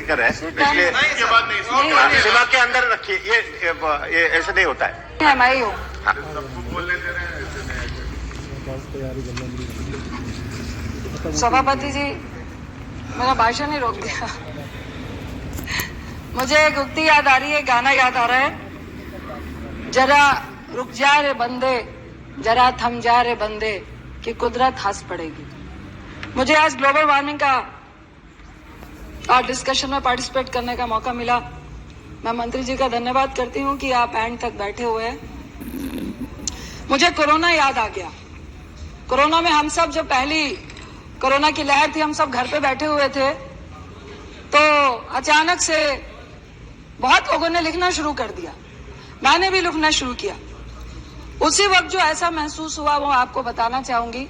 लेकर है, इसलिए इसके बाद नहीं, सीमा के अंदर रखिए, ये ऐसे नहीं होता है। मैं ही हूँ, सभापति जी मेरा भाषण ही रोक दिया। मुझे एक उक्ति याद आ रही है, गाना याद आ रहा है, जरा रुक जा रे बंदे, जरा थम जा रे बंदे, कि कुदरत हंस पड़ेगी। मुझे आज ग्लोबल वार्मिंग का डिस्कशन में पार्टिसिपेट करने का मौका मिला। मैं मंत्री जी का धन्यवाद करती हूं कि आप एंड तक बैठे हुए हैं। मुझे कोरोना याद आ गया। कोरोना में हम सब, जब पहली कोरोना की लहर थी, हम सब घर पे बैठे हुए थे, तो अचानक से बहुत लोगों ने लिखना शुरू कर दिया। मैंने भी लिखना शुरू किया। उसी वक्त जो ऐसा महसूस हुआ वो आपको बताना चाहूंगी।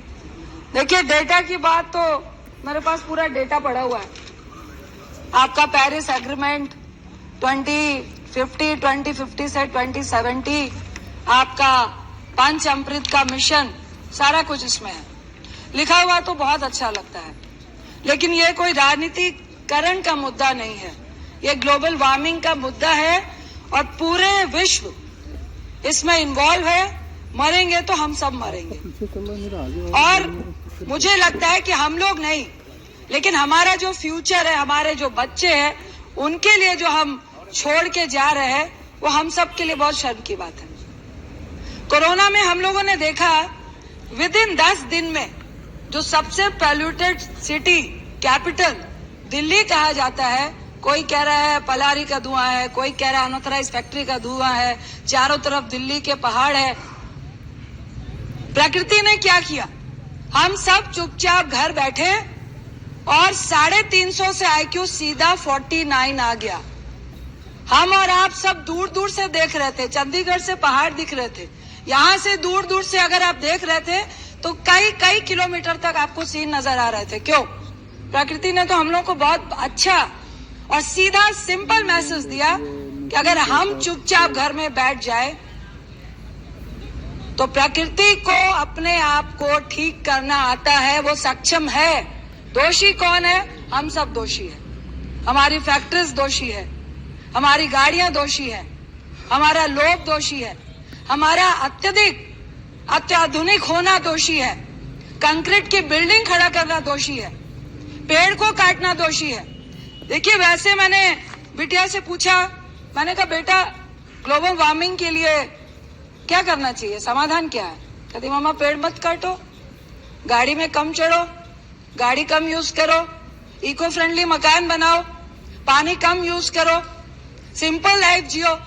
देखिए, डेटा की बात तो मेरे पास पूरा डेटा पड़ा हुआ है। आपका पेरिस एग्रीमेंट 2050 से 2070, आपका पंच अमृत का मिशन, सारा कुछ इसमें है लिखा हुआ। तो बहुत अच्छा लगता है, लेकिन ये कोई राजनीतिकरण का मुद्दा नहीं है, ये ग्लोबल वार्मिंग का मुद्दा है और पूरे विश्व इसमें इन्वॉल्व है। मरेंगे तो हम सब मरेंगे, और मुझे लगता है कि हम लोग नहीं, लेकिन हमारा जो फ्यूचर है, हमारे जो बच्चे हैं, उनके लिए जो हम छोड़ के जा रहे हैं, वो हम सब के लिए बहुत शर्म की बात है। कोरोना में हम लोगों ने देखा, विद इन 10 दिन में जो सबसे पॉल्यूटेड सिटी कैपिटल दिल्ली कहा जाता है, कोई कह रहा है पलारी का धुआं है, कोई कह रहा है अनऑथराइज्ड फैक्ट्री का धुआं है, चारों तरफ दिल्ली के पहाड़ है। प्रकृति ने क्या किया, हम सब चुपचाप घर बैठे और 350 से IQ सीधा 49 आ गया। हम और आप सब दूर दूर से देख रहे थे, चंडीगढ़ से पहाड़ दिख रहे थे, यहां से दूर दूर से अगर आप देख रहे थे तो कई किलोमीटर तक आपको सीन नजर आ रहे थे। क्यों? प्रकृति ने तो हम लोग को बहुत अच्छा और सीधा सिंपल मैसेज दिया कि अगर हम चुपचाप घर में बैठ जाए तो प्रकृति को अपने आप को ठीक करना आता है, वो सक्षम है। दोषी कौन है? हम सब दोषी है। हमारी फैक्ट्रीज दोषी है, हमारी गाड़ियां दोषी है, हमारा लोभ दोषी है, हमारा अत्याधुनिक होना दोषी है, कंक्रीट की बिल्डिंग खड़ा करना दोषी है, पेड़ को काटना दोषी है। देखिए, वैसे मैंने बिटिया से पूछा, मैंने कहा बेटा ग्लोबल वार्मिंग के लिए क्या करना चाहिए, समाधान क्या है? कहती मामा पेड़ मत काटो, गाड़ी में कम चढ़ो, गाड़ी कम यूज करो, इको फ्रेंडली मकान बनाओ, पानी कम यूज करो, सिंपल लाइफ जियो।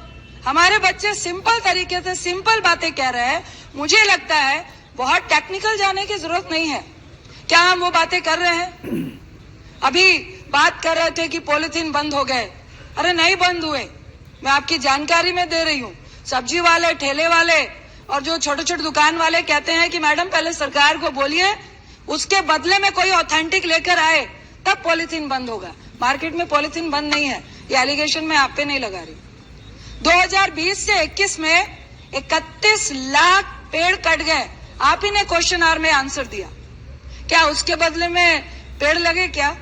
हमारे बच्चे सिंपल तरीके से सिंपल बातें कह रहे हैं। मुझे लगता है बहुत टेक्निकल जाने की जरूरत नहीं है। क्या हम वो बातें कर रहे हैं? अभी बात कर रहे थे कि पॉलिथीन बंद हो गए। अरे नहीं बंद हुए, मैं आपकी जानकारी में दे रही हूँ। सब्जी वाले, ठेले वाले और जो छोटे छोटे दुकान वाले कहते हैं कि मैडम पहले सरकार को बोलिए, उसके बदले में कोई ऑथेंटिक लेकर आए, तब पॉलिथीन बंद होगा। मार्केट में पॉलिथीन बंद नहीं है, ये एलिगेशन मैं आप पे नहीं लगा रही। 2020 से 21 में 31 लाख पेड़ कट गए। आप ही ने क्वेश्चन आवर में आंसर दिया। क्या उसके बदले में पेड़ लगे? क्या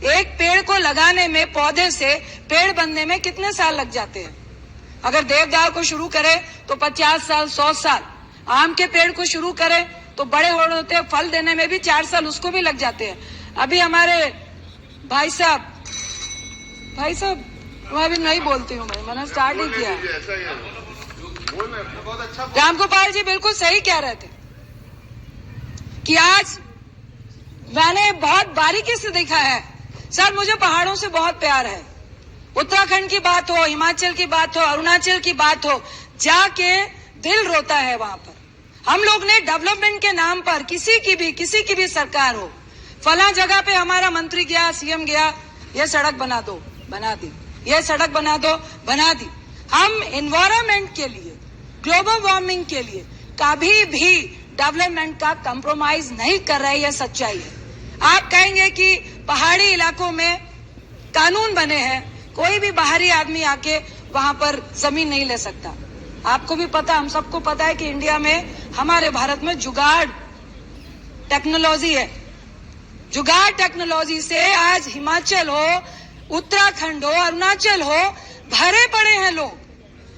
एक पेड़ को लगाने में, पौधे से पेड़ बनने में कितने साल लग जाते हैं? अगर देवदार को शुरू करें तो 50 साल, 100 साल। आम के पेड़ को शुरू करें तो बड़े होते, फल देने में भी 4 साल उसको भी लग जाते हैं। अभी हमारे भाई साहब मैं अभी नहीं बोलती हूँ, मैंने स्टार्ट ही किया। रामगोपाल जी बिल्कुल सही कह रहे थे कि आज मैंने बहुत बारीकी से देखा है। सर, मुझे पहाड़ों से बहुत प्यार है। उत्तराखंड की बात हो, हिमाचल की बात हो, अरुणाचल की बात हो, जाके दिल रोता है वहां पर। हम लोग ने डेवलपमेंट के नाम पर किसी की भी सरकार हो, फला जगह पे हमारा मंत्री गया, सीएम गया, ये सड़क बना दो, बना दी, ये सड़क बना दो, बना दी। हम एनवायरमेंट के लिए, ग्लोबल वार्मिंग के लिए कभी भी डेवलपमेंट का कंप्रोमाइज नहीं कर रहे, यह सच्चाई है। आप कहेंगे कि पहाड़ी इलाकों में कानून बने हैं, कोई भी बाहरी आदमी आके वहां पर जमीन नहीं ले सकता। आपको भी पता, हम सबको पता है कि इंडिया में, हमारे भारत में जुगाड़ टेक्नोलॉजी है। जुगाड़ टेक्नोलॉजी से आज हिमाचल हो, उत्तराखंड हो, अरुणाचल हो, भरे पड़े हैं लोग।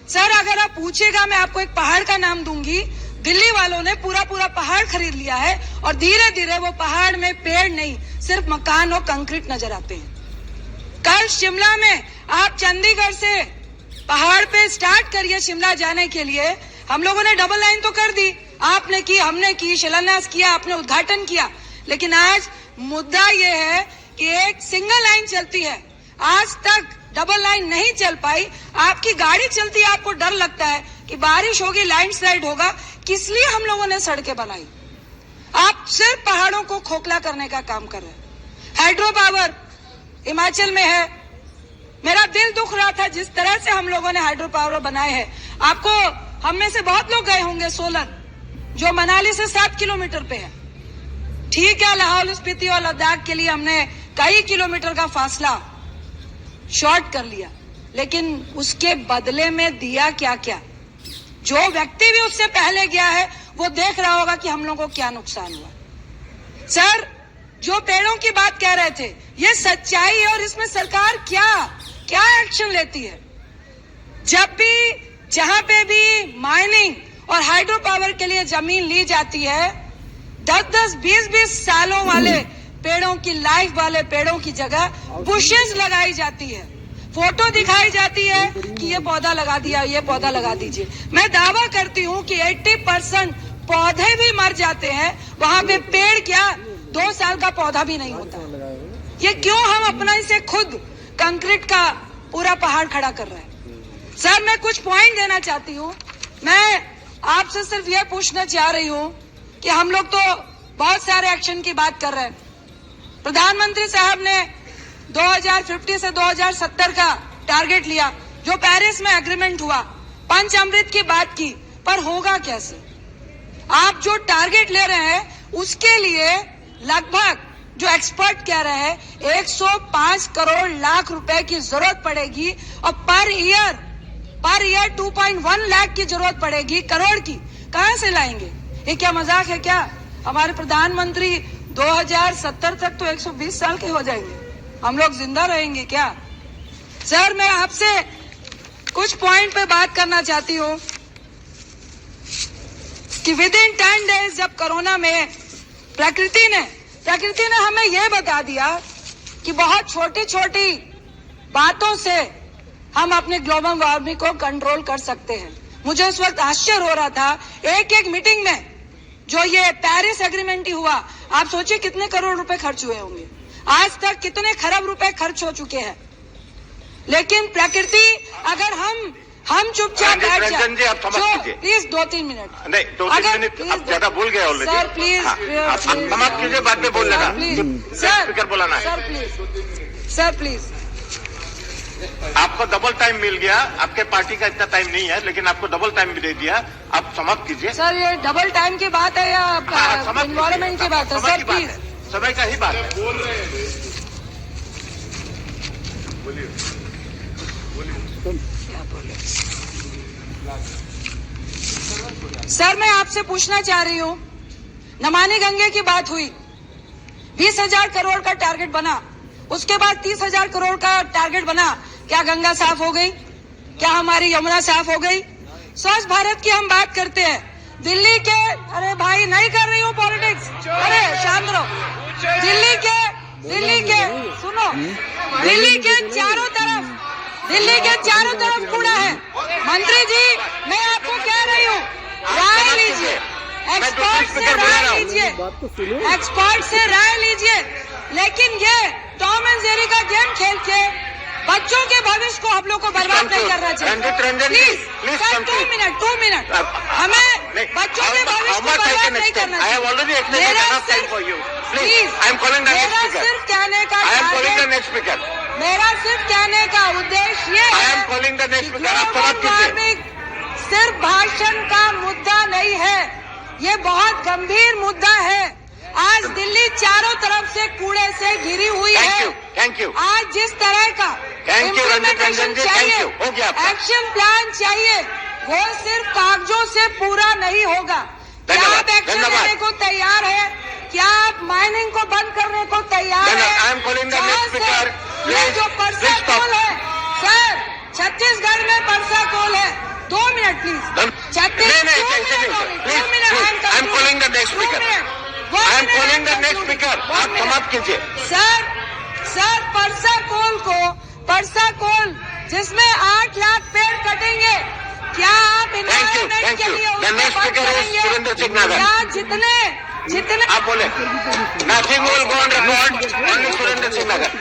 सर अगर आप पूछेगा, मैं आपको एक पहाड़ का नाम दूंगी। दिल्ली वालों ने पूरा पूरा पहाड़ खरीद लिया है और धीरे धीरे वो पहाड़ में पेड़ नहीं, सिर्फ मकान और कंक्रीट नजर आते हैं। कल शिमला में आप चंडीगढ़ से पहाड़ पे स्टार्ट करिए शिमला जाने के लिए। हम लोगों ने डबल लाइन तो कर दी, आपने की, हमने की, शिलान्यास किया, आपने उद्घाटन किया, लेकिन आज मुद्दा ये है कि एक सिंगल लाइन चलती है, आज तक डबल लाइन नहीं चल पाई। आपकी गाड़ी चलती है, आपको डर लगता है कि बारिश होगी, लैंडस्लाइड होगा, किस लिए हम लोगों ने सड़कें बनाई? आप सिर्फ पहाड़ों को खोखला करने का काम कर रहे हैं। हाइड्रो पावर हिमाचल में है, मेरा दिल दुख रहा था जिस तरह से हम लोगों ने हाइड्रो पावर बनाए हैं। आपको, हम में से बहुत लोग गए होंगे सोलर, जो मनाली से 7 किलोमीटर पे है। ठीक है, लाहौल स्पीति और लद्दाख के लिए हमने कई किलोमीटर का फासला शॉर्ट कर लिया, लेकिन उसके बदले में दिया क्या क्या? जो व्यक्ति भी उससे पहले गया है वो देख रहा होगा कि हम लोगों को क्या नुकसान हुआ। सर, जो पेड़ों की बात कह रहे थे, ये सच्चाई है और इसमें सरकार क्या एक्शन लेती है? जब भी, जहां पे भी माइनिंग और हाइड्रो पावर के लिए जमीन ली जाती है, 10-10, 20-20 सालों वाले पेड़ों की, लाइफ वाले पेड़ों की जगह बुशेस लगाई जाती है, फोटो दिखाई जाती है कि ये पौधा लगा दिया, ये पौधा लगा दीजिए। मैं दावा करती हूँ कि 80% पौधे भी मर जाते हैं, वहां पे पेड़ क्या 2 साल का पौधा भी नहीं होता। ये क्यों हम अपना इसे खुद कंक्रीट का पूरा पहाड़ खड़ा कर रहे हैं? सर, मैं कुछ पॉइंट देना चाहती हूँ। मैं आपसे सिर्फ ये पूछना चाह रही हूँ कि हम लोग तो बहुत सारे एक्शन की बात कर रहे हैं। प्रधानमंत्री साहब ने 2050 से 2070 का टारगेट लिया, जो पेरिस में एग्रीमेंट हुआ, पंचामृत की बात की, पर होगा कैसे? आप जो टारगेट ले रहे हैं उसके लिए लगभग, जो एक्सपर्ट कह रहे हैं, 105 करोड़ लाख रुपए की जरूरत पड़ेगी और पर ईयर 2.1 लाख की जरूरत पड़ेगी, करोड़ की। कहां से लाएंगे? ये क्या मजाक है क्या? हमारे प्रधानमंत्री 2070 तक तो 120 साल के हो जाएंगे, हम लोग जिंदा रहेंगे क्या? सर, मैं आपसे कुछ पॉइंट पे बात करना चाहती हूँ कि विद इन 10 डेज जब कोरोना में प्रकृति ने हमें यह बता दिया कि बहुत छोटी छोटी बातों से हम अपने ग्लोबल वार्मिंग को कंट्रोल कर सकते हैं। मुझे उस वक्त आश्चर्य हो रहा था, एक मीटिंग में जो ये पेरिस एग्रीमेंट ही हुआ, आप सोचिए कितने करोड़ रुपए खर्च हुए होंगे, आज तक कितने खरब रुपए खर्च हो चुके हैं। लेकिन प्रकृति, अगर हम चुपचाप बैठ जाए, रंजन जी आप समझ कीजिए प्लीज 2-3 मिनट, नहीं 2-3 मिनट, आप ज्यादा बोल गए ऑलरेडी। सर प्लीज, आप समाप्त कीजिए, बाद में बोल लेना, स्पीकर बुलाना है। सर प्लीज, आपको डबल टाइम मिल गया, आपके पार्टी का इतना टाइम नहीं है, लेकिन आपको डबल टाइम भी दे दिया, आप समाप्त कीजिए। सर, ये डबल टाइम की बात है या एनवायरमेंट की बात है? सर प्लीज, समय का ही बात है। सर, मैं आपसे पूछना चाह रही हूँ, नमामि गंगे की बात हुई, 20,000 करोड़ का टारगेट बना, उसके बाद 30,000 करोड़ का टारगेट बना। क्या गंगा साफ हो गई? क्या हमारी यमुना साफ हो गई? स्वच्छ भारत की हम बात करते हैं, दिल्ली के, अरे भाई नहीं कर रही हूँ पॉलिटिक्स, अरे शांत रहो। दिल्ली के सुनो, दिल्ली के चारों तरफ कूड़ा है। मंत्री जी, मैं आपको कह रही हूँ, राय लीजिए, एक्सपर्ट से राय लीजिए। लेकिन ये टॉम एंड जेरी का गेम खेल के बच्चों के भविष्य को हम लोग को बर्बाद नहीं करना चाहिए। प्लीज सर, 2 मिनट, हमें बच्चों के भविष्य को बर्बाद नहीं करना चाहिए। मेरा सिर्फ कहने का उद्देश्य ये है कि ग्लोबल वार्मिंग सिर्फ भाषण का मुद्दा नहीं है, ये बहुत गंभीर मुद्दा है। आज दिल्ली चारों तरफ से कूड़े से घिरी हुई है। Thank you. आज जिस तरह का इम्प्लीमेंटेशन चाहिए, एक्शन प्लान चाहिए, वो सिर्फ कागजों से पूरा नहीं होगा। क्या आप एक्शन लेने को तैयार है? क्या आप माइनिंग को बंद करने को तैयार है? ये जो परसा please stop. कोल है सर, छत्तीसगढ़ में परसा कोल है। 2 मिनट प्लीज। नहीं, I am calling the next speaker, I am calling the next speaker, आप समाप्त कीजिए। सर परसा कोल जिसमें 8 लाख पेड़ कटेंगे, क्या आप इन्वायरमेंट के लिए the next speaker is Surendra Singh नागर। क्या जितने आप बोले nothing will go on record, only Surendra Singh नागर।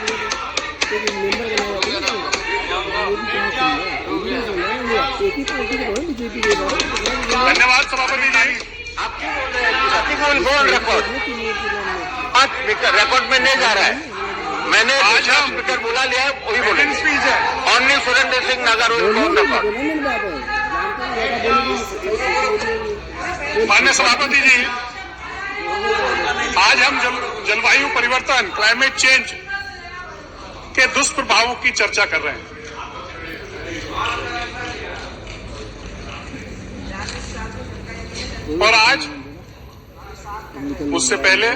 धन्यवाद सभापति जी। आप क्यों बोल रहे हैं nothing will go on record? Record में नहीं जा रहा है, मैंने आज स्पीकर बुला लिया है, वही बोले स्पीच है। ओनली सुरेंद्र सिंह नागर विल गो ऑन रिकॉर्ड। माननीय सभापति जी, आज हम जलवायु परिवर्तन, क्लाइमेट चेंज के दुष्प्रभावों की चर्चा कर रहे हैं। और आज उससे पहले